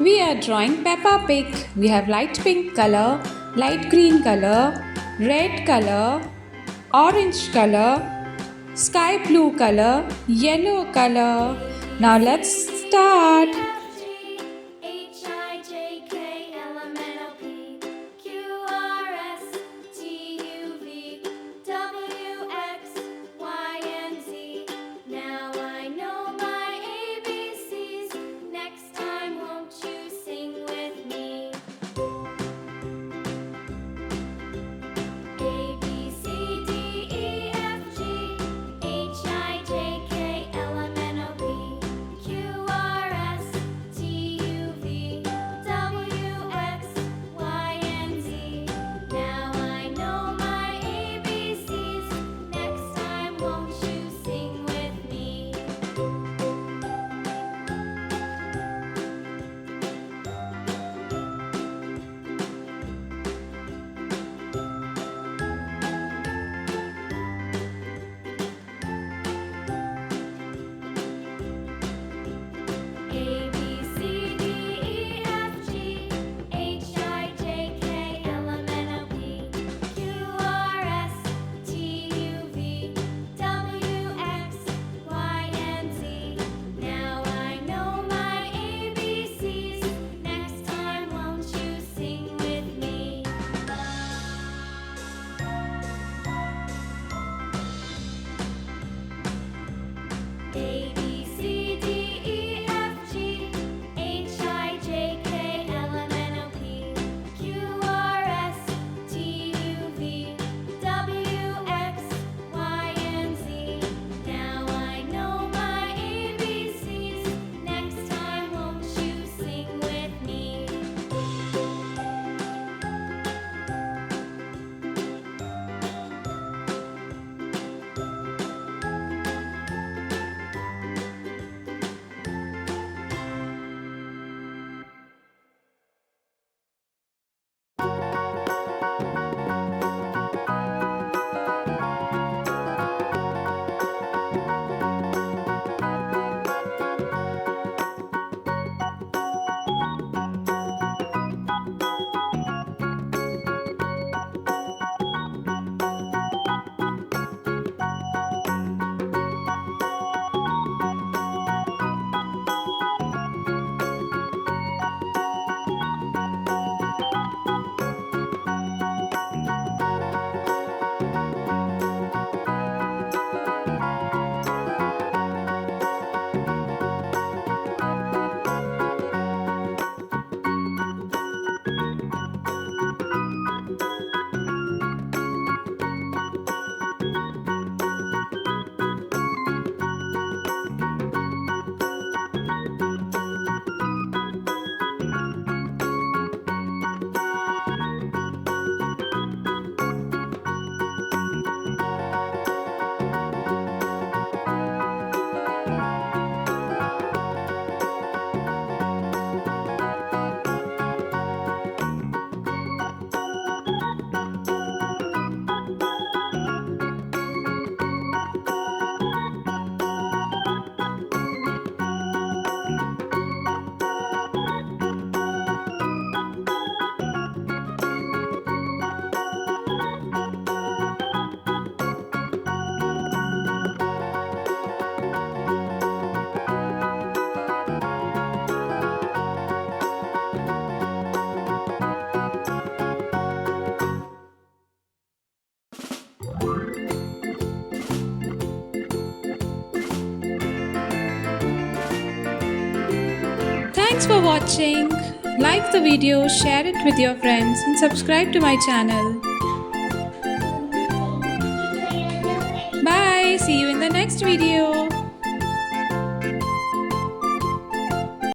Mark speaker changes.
Speaker 1: We are drawing Peppa Pig. We have light pink color, light green color, red color, orange color, sky blue color, yellow color. Now let's start. Thanks for watching. Like the video, share it with your friends, and subscribe to my channel. Bye. See you in the next video.